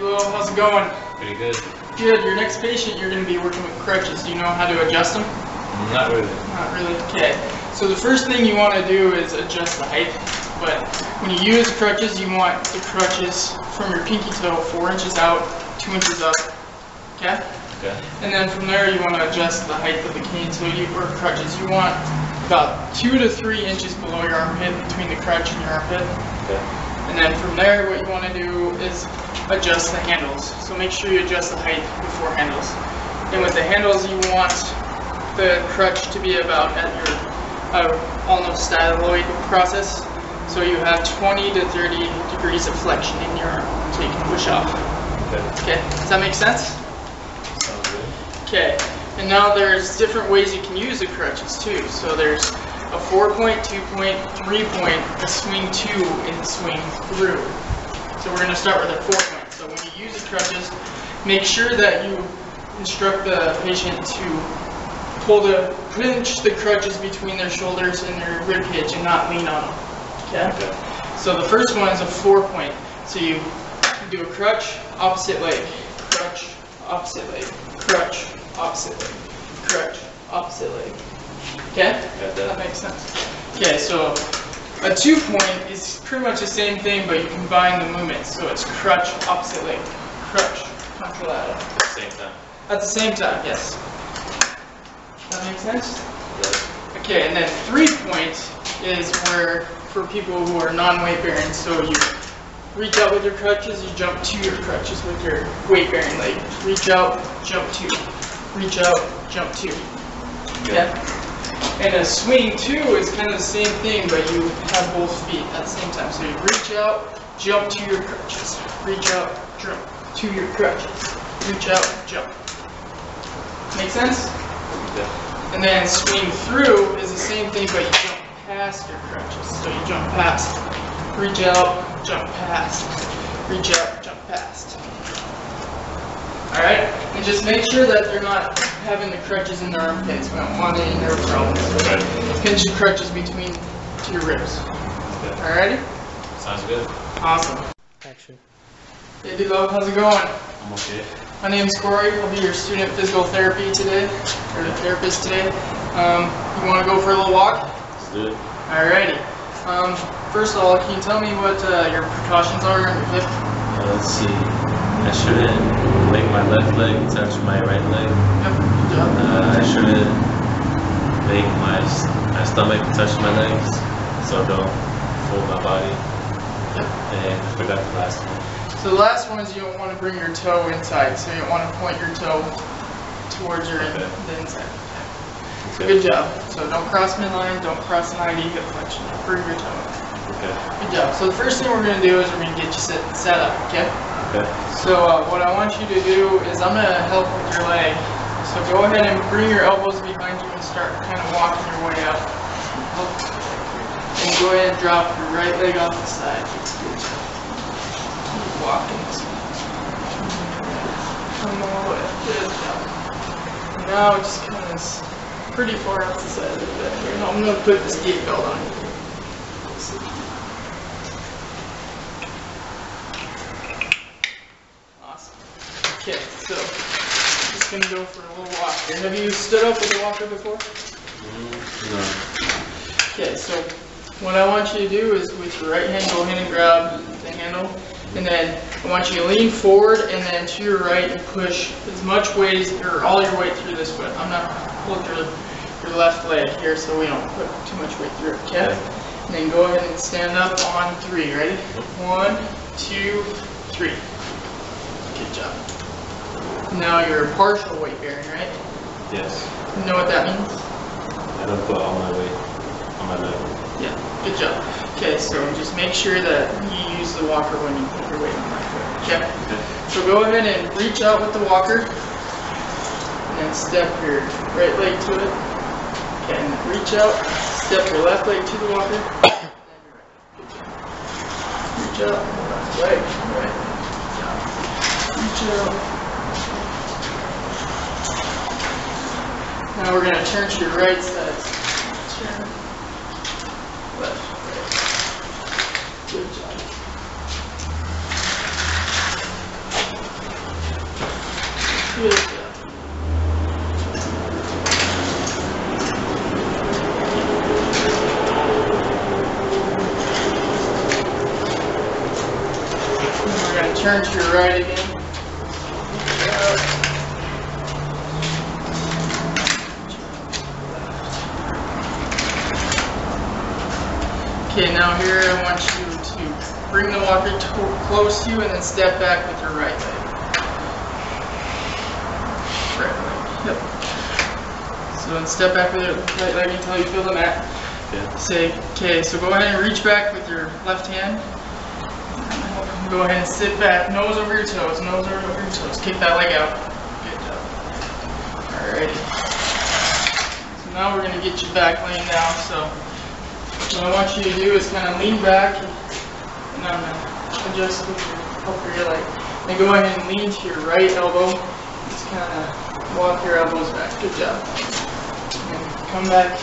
Bilaal, how's it going? Pretty good. Good. Your next patient, you're going to be working with crutches. Do you know how to adjust them? Not really. Not really? Okay. So the first thing you want to do is adjust the height. But when you use crutches, you want the crutches from your pinky toe 4 inches out, 2 inches up. Okay? Okay. And then from there, you want to adjust the height of the cane toe or crutches. You want about 2 to 3 inches below your armpit, between the crutch and your armpit. Okay. And then from there, what you want to do is adjust the handles. So make sure you adjust the height before handles. And with the handles, you want the crutch to be about at your almost styloid process. So you have 20 to 30 degrees of flexion in your arm, so you can push off. Okay. Does that make sense? Sounds good. Okay. And now there's different ways you can use the crutches too. So there's a 4-point, 2-point, 3-point, a swing 2, and a swing through. So we're going to start with a 4-point. So when you use the crutches, make sure that you instruct the patient to pinch the crutches between their shoulders and their rib cage and not lean on them. Okay? So the first one is a 4-point. So you do a crutch, opposite leg, crutch, opposite leg, crutch, opposite leg, crutch, opposite leg. Okay? That makes sense. Okay, so a 2-point is pretty much the same thing, but you combine the movements. So it's crutch, opposite leg, crutch, contralateral. At the same time. At the same time, yes. That makes sense? Yes. Okay, and then 3-point is where, for people who are non-weight bearing, so you reach out with your crutches, you jump to your crutches with your weight bearing leg. Reach out, jump to. Reach out, jump to. Okay? And a swing 2 is kind of the same thing, but you have both feet at the same time. So you reach out, jump to your crutches. Reach out, jump to your crutches. Reach out, jump. Make sense? Yeah. And then swing through is the same thing, but you jump past your crutches. So you jump past, reach out, jump past, reach out, jump past. Alright? And just make sure that they're not having the crutches in their armpits. We don't want any nerve problems. Okay. Pinch the crutches between to your ribs. Okay. Alrighty? Sounds good. Awesome. Action. Hey Bilaal, how's it going? I'm okay. My name's Cory. I'll be your student physical therapy today, or therapist today. You want to go for a little walk? Let's do it. Alrighty. First of all, can you tell me what your precautions are on your hip? Let's see. I shouldn't make my left leg touch my right leg. Yep. Good job. I shouldn't make my stomach touch my legs, so don't fold my body. Yep. And I forgot the last one. So the last one is you don't want to bring your toe inside, so you don't want to point your toe towards your the inside. So good job. So don't cross midline, don't cross 90 hip flexion. Bring your toe. Okay. Good job. So the first thing we're going to do is we're going to get you set up, okay? Okay. So what I want you to do is I'm going to help with your leg. So go ahead and bring your elbows behind you and start kind of walking your way up. And go ahead and drop your right leg off the side. Good job. Keep walking this way. Come all the way. Good job. Now it just kind of pretty far off the side of the bed here. And I'm going to put this gate belt on you. Awesome. Okay, so I'm just going to go for a little walk here. Have you stood up with a walker before? No. Okay, so what I want you to do is with your right hand, go ahead and grab the handle. And then I want you to lean forward and then to your right and push as much weight or all your weight through this foot. I'm not pulling your left leg here so we don't put too much weight through it, okay? And then go ahead and stand up on 3. Ready? 1, 2, 3. Good job. Now you're partial weight bearing, right? Yes. You know what that means? I don't put all my weight on my leg. Yeah, good job. Okay, so just make sure that you use the walker when you put your weight on my foot. Okay? So go ahead and reach out with the walker. And then step your right leg to it. Okay, and then reach out. Step your left leg to the walker. And your right. Good job. Reach out. Right. Good job. Reach out. Now we're going to turn to your right side. Turn. Left. Right. Good job. Good job. We're going to turn to your right again. Okay, now here I want you to bring the walker close to you and then step back with your right leg. Right leg, yep. So then step back with your right leg until you feel the mat. Yeah. Say, okay, so go ahead and reach back with your left hand. Go ahead and sit back, nose over your toes, nose over your toes. Kick that leg out. Good job. Alrighty. So now we're going to get you back laying down. So what I want you to do is kind of lean back, and I'm going to adjust with your upper your leg. Then go ahead and lean to your right elbow. Just kind of walk your elbows back. Good job. And come back,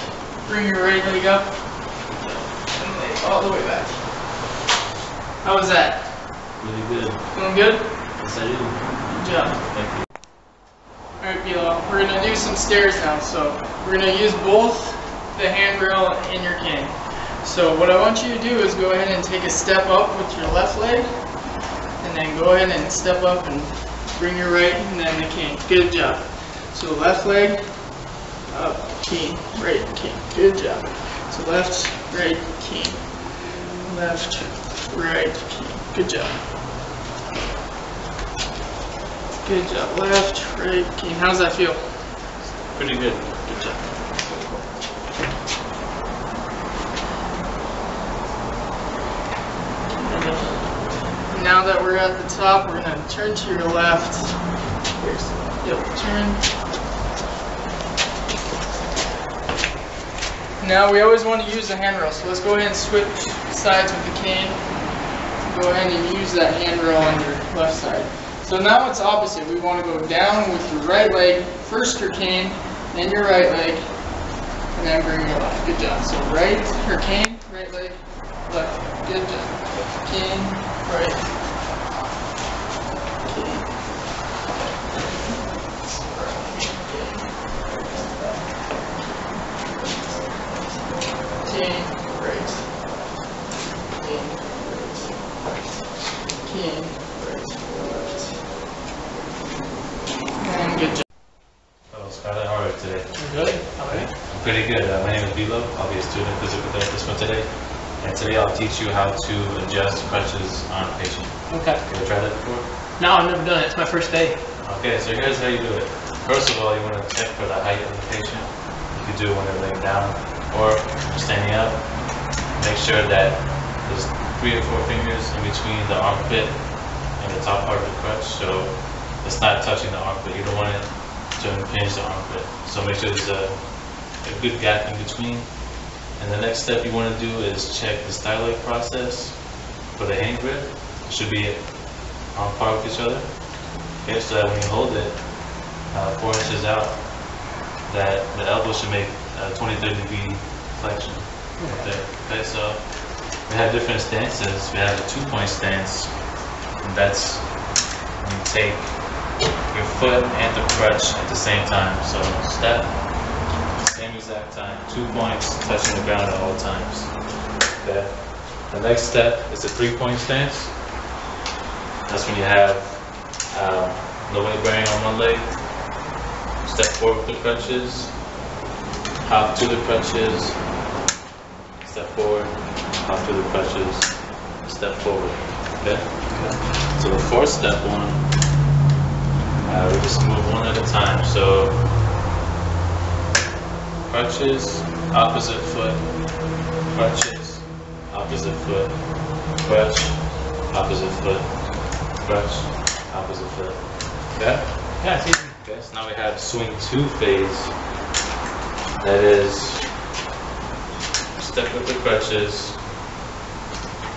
bring your right leg up, and lay all the way back. How was that? Really good. Feeling good? Yes, I do. Good job. Thank you. Alright, Bilaal, we're going to do some stairs now. So we're going to use both the handrail and your cane. So what I want you to do is go ahead and take a step up with your left leg, and then go ahead and step up and bring your right, and then the cane. Good job. So left leg, up, cane, right, cane. Good job. So left, right, cane. Left, right, cane. Good job. Good job. Left, right, cane. How does that feel? Pretty good. Good job. Now that we're at the top, we're going to turn to your left. Yep, turn. Now we always want to use the handrail, so let's go ahead and switch sides with the cane. Go ahead and use that handrail on your left side. So now it's opposite. We want to go down with your right leg, first your cane, then your right leg, and then bring your left. Good job. So right, or cane, right leg, left. Good job. Cane, right. Cane. Cane, right. Cane, right. Cane, right, left. And good job. Oh, Skylar, how are you today? Good. How are you? I'm pretty good. My name is Bilaal. I'll be a student physical therapist for today. And today I'll teach you how to adjust crutches on a patient. Okay. You ever tried that before? No, I've never done it. It's my first day. Okay, so here's how you do it. First of all, you want to check for the height of the patient. You can do it when they're laying down or standing up. Make sure that there's 3 or 4 fingers in between the armpit and the top part of the crutch, so it's not touching the armpit. You don't want it to impinge the armpit. So make sure there's a good gap in between. And the next step you want to do is check the styloid process for the hand grip. It should be on par with each other. Okay, so that when you hold it 4 inches out, that the elbow should make a 20-30 degree flexion right there. Okay, so we have different stances. We have a 2-point stance, and that's when you take your foot and the crutch at the same time. So step, same exact time, 2 points touching the ground at all times. Okay. The next step is a 3-point stance. That's when you have no weight bearing on one leg. Step forward with the crutches, hop to the crutches, step forward, hop to the crutches, step forward. Okay? So the 4th step one, we just move one at a time. So crutches, opposite foot, crutches, opposite foot, crutch, opposite foot, crutch, opposite foot. Okay? Yeah, it's easy. Okay, so now we have swing 2 phase. That is, step with the crutches,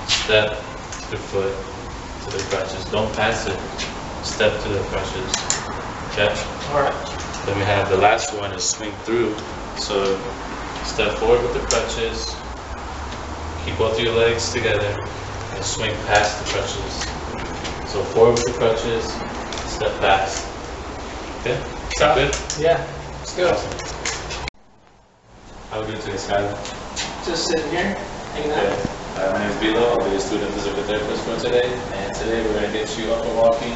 step the foot to the crutches. Don't pass it. Step to the crutches. Okay? Alright. Then we have the last one is swing through. So step forward with the crutches, keep both your legs together, and swing past the crutches. So forward with the crutches, step past. Okay? Sound good? Yeah. Let's go. Awesome. How are we doing today, Skyler? Just sitting here, hanging Okay. out. My name is Bilaal. I'll be a student physical therapist for today. And today we're going to get you up and walking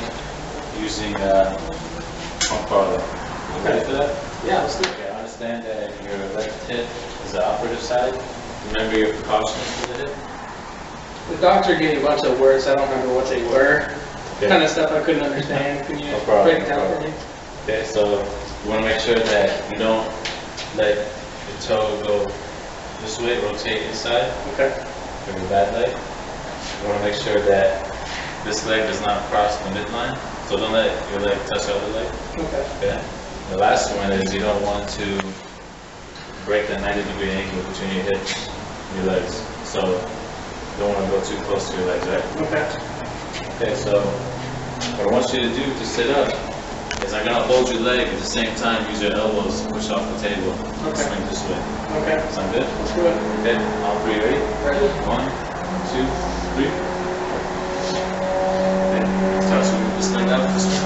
using pump parlor. You ready for that? Yeah, let's do it. Okay, I understand that your left hip is the operative side. Remember your precautions for the hip? The doctor gave me a bunch of words. I don't remember what they were. Okay. Kind of stuff I couldn't understand. Can you No problem, break it down no for me? Okay, so you want to make sure that you don't let your toe go this way, rotate inside Okay. for your bad leg. You want to make sure that this leg does not cross the midline, so don't let your leg touch the other leg. Okay. Okay. The last one is you don't want to break the 90-degree angle between your hips and your legs. So you don't want to go too close to your legs, right? Okay. Okay, so what I want you to do to sit up is I'm going to hold your leg at the same time, use your elbows to push off the table and Okay. swing this way. Okay. Sound good? Let's do it. Okay, all three ready? Ready? 1, 2, 3. Okay, start swinging this leg out this way.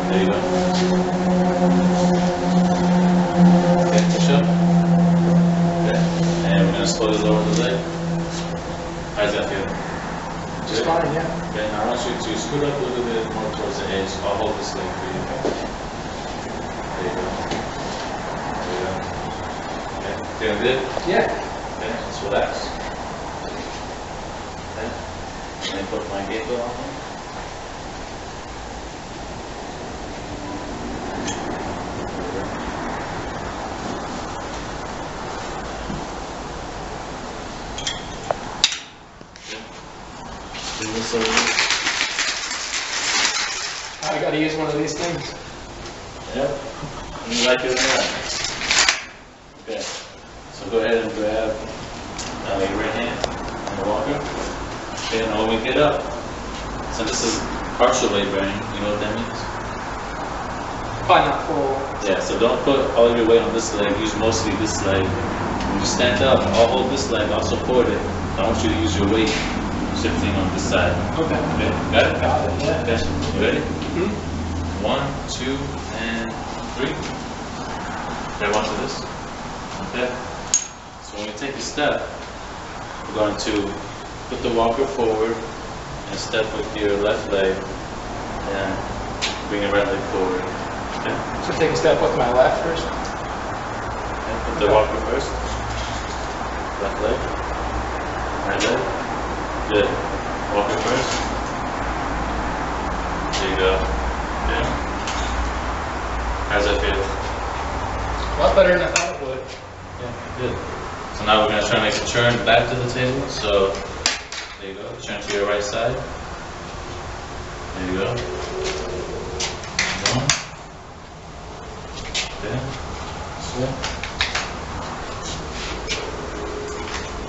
There you go. Okay, push up. Okay, and we're going to slowly lower the leg. How does that feel? Just Good? fine, yeah. Okay, now I want you to scoot up a little bit more towards the edge. I'll hold this leg for you. There you go. There you go. Okay, feeling good? Yeah. Okay, let's relax. Okay, let me put my gate belt on. I gotta use one of these things. Yep. You like it or not? Okay. So go ahead and grab your right hand on the walker. Okay, now when we get up, so this is partial weight bearing, you know what that means? Probably not full. Yeah, so don't put all of your weight on this leg, use mostly this leg. When you stand up, I'll hold this leg, I'll support it. I want you to use your weight shifting on this side. Okay. Okay, got it? Got it, yeah. Okay, you ready? Mm-hmm. 1, 2, and 3. Okay, watch this. Okay. So when you take a step, we're going to put the walker forward and step with your left leg and bring your right leg forward. Okay. So take a step with my left first. Okay. Put the walker first. Left leg. Right leg. Good. Walker first. There you go. Okay. How's that feel? A lot better than I thought it would. Yeah, good. So now we're going to try to make a turn back to the table. So there you go. Turn to your right side. There you go. One. Okay. This way.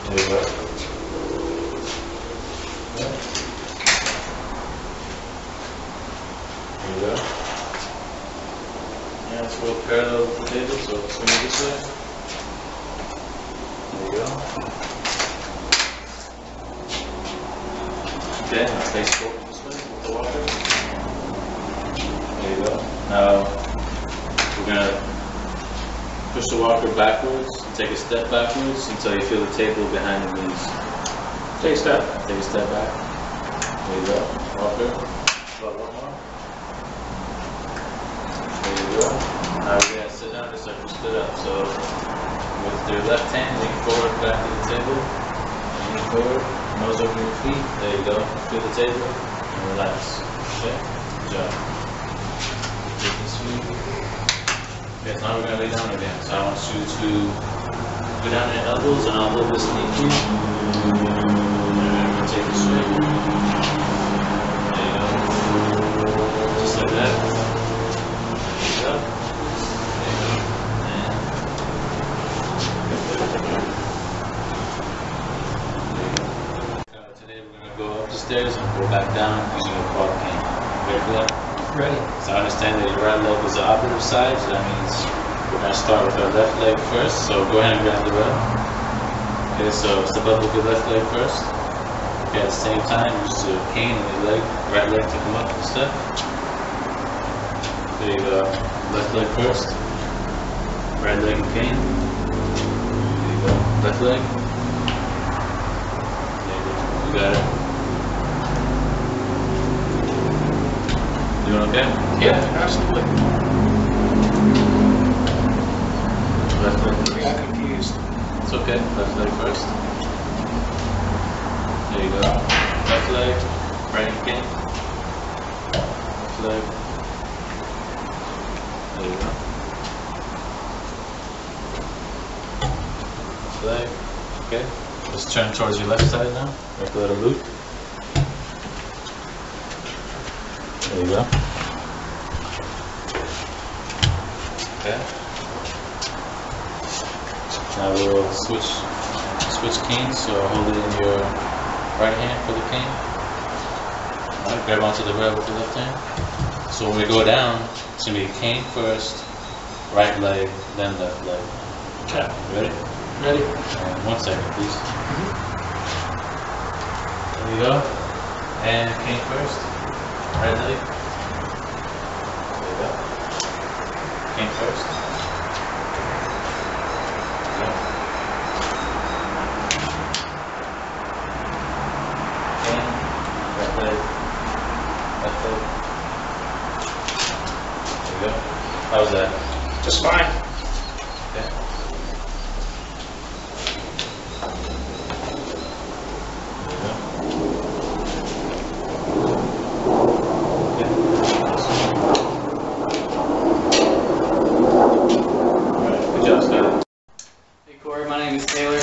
There you go. Okay. There you go. Yeah, let's go parallel with the table, so swing it this way. There you go. Okay, now face forward this way with the walker. There you go. Now, we're going to push the walker backwards, take a step backwards until you feel the table behind your knees. Take a step. Take a step back. There you go. Walker. About one more. There you go. Now we're going to sit down just like we stood up. So with your left hand, lean forward back to the table. Lean forward, nose over your feet. There you go. Feel the table and relax. Okay? Good job. Take this feet. Okay, so now we're going to lay down again. So I want you to go down on your elbows and I'll hold this knee for you. Take it straight. There you go. Just like that. There you go. There you go. And today we're going to go up the stairs and go back down using a quad cane. Ready for that? Ready. So I understand that your right leg is the operative side, so that means we're going to start with our left leg first. So go ahead and grab the rug. Okay, so step up with your left leg first. Okay, at the same time, use the cane on your leg, right leg to come up and step. So you go left leg first, right leg and cane. There you go, left leg. There you go, you got it. Doing okay? Yeah, absolutely. Left leg first. I got confused. It's okay, left leg first. There you go. Left leg, right and cane. Left leg. There you go. Left leg. Okay. Just turn towards your left side now. Make a little loop. There you go. Okay. Now we'll switch canes. So hold it in your right hand for the cane. Alright, grab onto the rail with your left hand. So when we go down, it's gonna be cane first, right leg, then left leg. Okay. Ready? Ready? And 1 second, please. There you go. And cane first, right leg. There you go. Cane first. There you go. Cane, right leg, left leg. There you go. How's that? Just fine. Okay. There you go. Okay. Alright, good job, Scott. Hey Cory, my name is Taylor.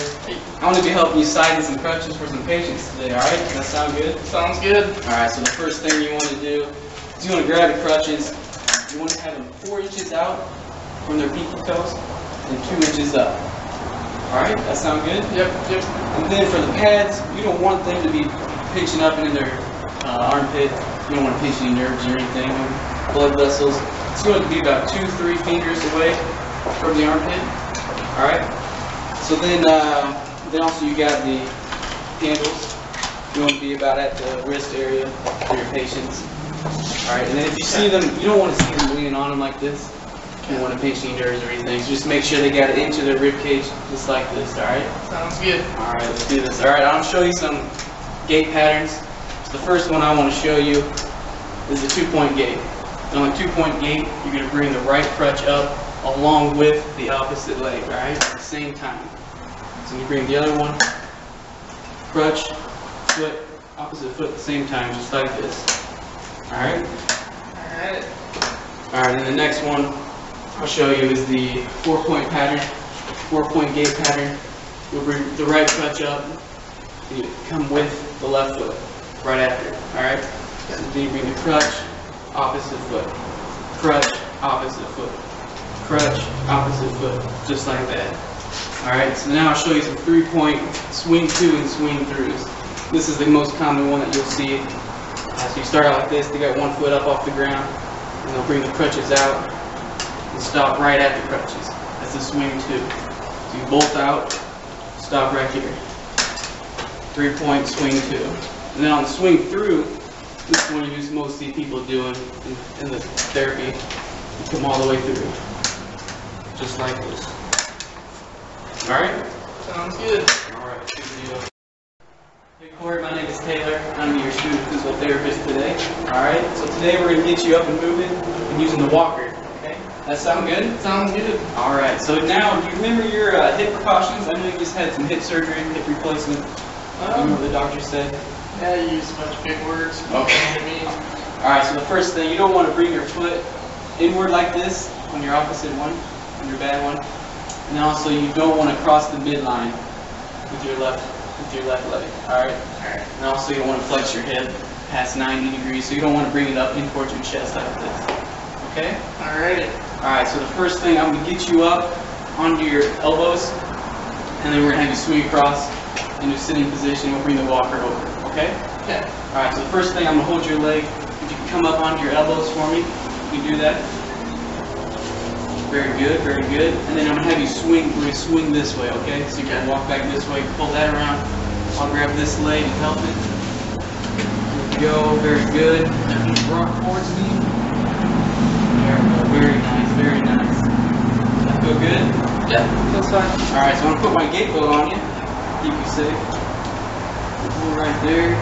I want to be helping you size some crutches for some patients today, alright? Does that sound good? Sounds good. Alright, so the first thing you want to do is you want to grab the crutches. You want to have them 4 inches out from their pinky toes and 2 inches up. Alright, that sound good? Yep, yep. And then for the pads, you don't want them to be pinching up into their armpit. You don't want to pinch any nerves or anything, or blood vessels. It's going to be about 2-3 fingers away from the armpit. Alright? So then also you got the handles. You want to be about at the wrist area for your patients. Alright, and then if you see them, you don't want to see them leaning on them like this. You don't want to pinch any nerves or anything. So just make sure they got it into their rib cage, just like this, alright? Sounds good. Alright, let's do this. Alright, I'll show you some gait patterns. So the first one I want to show you is the 2-point gait. And on the 2-point gait, you're going to bring the right crutch up along with the opposite leg, alright? At the same time. So you bring the other one, crutch, foot, opposite foot at the same time, just like this. Alright? Alright. Alright, and the next one I'll show you is the 4-point pattern, 4-point gait pattern. You'll bring the right crutch up, and you come with the left foot right after, alright? So then you bring the crutch, opposite foot, crutch, opposite foot, crutch, opposite foot, just like that. Alright, so now I'll show you some 3-point swing to and swing throughs. This is the most common one that you'll see. So you start out like this, they got 1 foot up off the ground, and they'll bring the crutches out and stop right at the crutches. That's the swing to. So you bolt out, stop right here. 3-point swing to. And then on the swing through, this is one you most see people doing in the therapy. You come all the way through. Just like this. Alright? Sounds good. Alright, good deal. Hey Cory, my name is Taylor. I'm your student physical therapist today. Alright, so today we're going to get you up and moving and using the walker. Okay? That sound good? Sounds good. Alright, so now, do you remember your hip precautions? I know you just had some hip surgery, hip replacement. You remember what the doctor said? Yeah, you use a bunch of big words. Okay. You know what I mean? Alright, so the first thing, you don't want to bring your foot inward like this on your opposite one, on your bad one. And also you don't want to cross the midline with your left leg. Alright? Alright. And also you don't want to flex your hip past 90 degrees, so you don't want to bring it up in towards your chest like this. Okay? Alrighty. Alright, so the first thing, I'm going to get you up onto your elbows, and then we're going to have you swing across into a sitting position. We'll bring the walker over. Okay? Okay. Alright, so the first thing, I'm going to hold your leg. If you can come up onto your elbows for me, you can do that. Very good, very good. And then I'm going to have you swing. We're going to swing this way, okay? So you're going to walk back this way, pull that around. I'll grab this leg and help it. There we go, very good. Rock towards me. There we go. Very nice, very nice. That feel good? Yeah, feels fine. Alright, so I'm gonna put my gate belt on you. Keep you safe. Pull right there.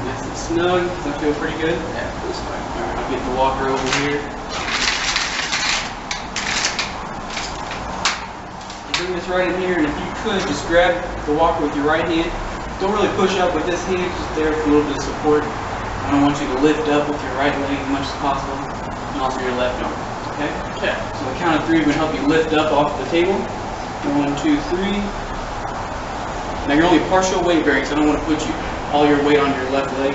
Nice and snug. Does that feel pretty good? Yeah, feels fine. Alright, I'll get the walker over here. Bring this right in here, and if you could, just grab the walker with your right hand. Don't really push up with this hand, just there for a little bit of support. I don't want you to lift up with your right leg as much as possible, and also your left arm, okay? Okay. So the count of 3 would help you lift up off the table. 1, 2, 3. Now you're only partial weight bearing, so I don't want to put all your weight on your left leg,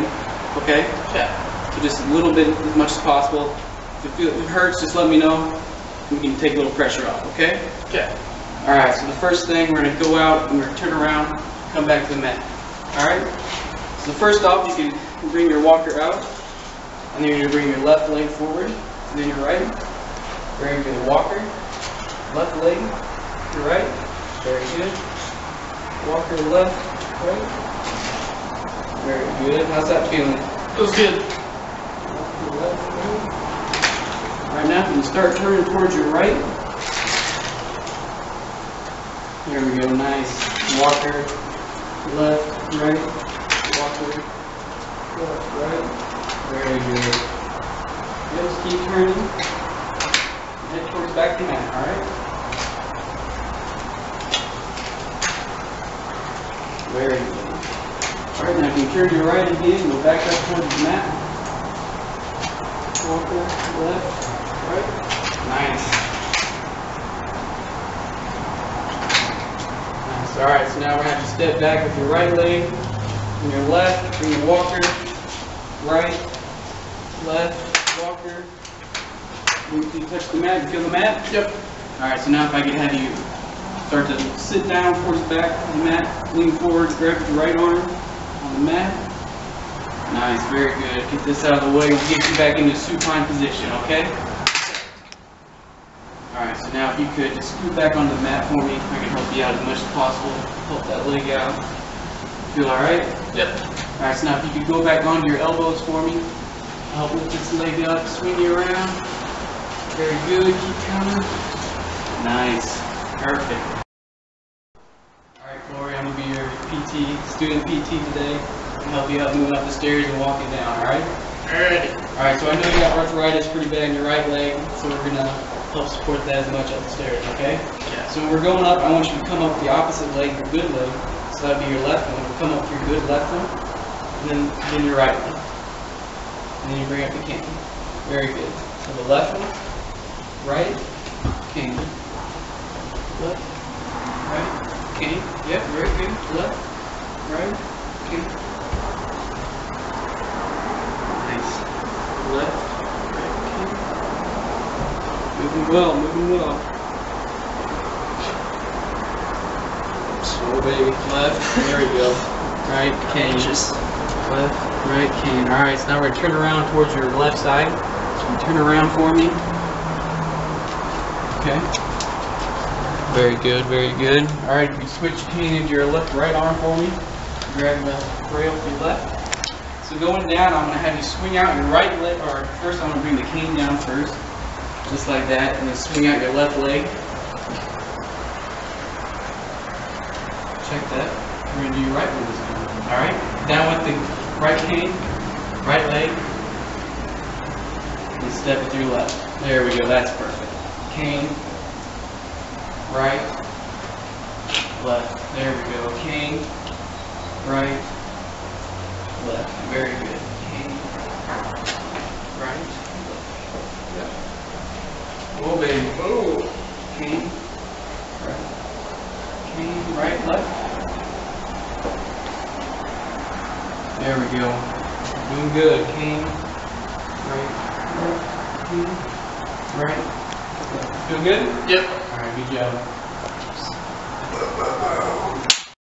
okay? Okay. So just a little bit, as much as possible. If it hurts, just let me know. We can take a little pressure off, okay? Okay. Alright, so the first thing, we're going to go out and we're going to turn around, come back to the mat. Alright? So first off, you can bring your walker out, and then you're going to bring your left leg forward, and then your right. Very good. Walker, left leg, your right. Very good. Walker, left, right. Very good. How's that feeling? Feels good. Left, right. Alright, now you start turning towards your right. There we go, nice. Walker, left, right, walker, left, right. Very good. Just keep turning. Head towards back to mat, alright? Very good. Alright, now you can turn your right again and go back up towards the mat. Walker, left, right. Nice. Alright, so now we're going to have to step back with your right leg and your left, bring your walker, right, left, walker. You touch the mat, you feel the mat? Yep. Alright, so now if I can have you start to sit down towards the back of the mat, lean forward, grab your right arm on the mat. Nice, very good. Get this out of the way, we'll get you back into supine position, okay? Alright, so now if you could just scoot back onto the mat for me, I can help you out as much as possible. Help that leg out. Feel alright? Yep. Alright, so now if you could go back onto your elbows for me. Help lift this leg up, swing you around. Very good, keep coming. Nice. Perfect. Alright, Cory, I'm going to be your PT, student PT today. And help you out moving up the stairs and walking down, alright? Alrighty. Alright, so I know you got arthritis pretty bad in your right leg, so we're going to help support that as much up the stairs, okay? Yeah. So when we're going up, I want you to come up with the opposite leg, your good leg. So that would be your left one. We'll come up with your good left one, and then your right one. And then you bring up the cane. Very good. So the left one, right, cane. Left, right, cane. Yep, very good. Left, right, cane. Nice. Left, right, cane. Moving well, moving well. Slow baby. Left, there we go. Right, cane. Just left, right, cane. Alright, so now we're going to turn around towards your left side. So you turn around for me. Okay. Very good, very good. Alright, you switch cane into your left right arm for me. Grab the rail with your left. So going down, I'm going to have you swing out your right leg, or first I'm going to bring the cane down first. Just like that, and then swing out your left leg. Check that. We're going to do your right leg this time. Alright? Down with the right cane, right leg, and step with your left. There we go, that's perfect. Cane, right, left. There we go. Cane, right, left. Very good. Cane, right, left. Yep. Whoa, baby. Whoa. Cane, right, left. There we go. Doing good. Cane, right, left, cane, right, left. Feel good? Yep. Alright, good job.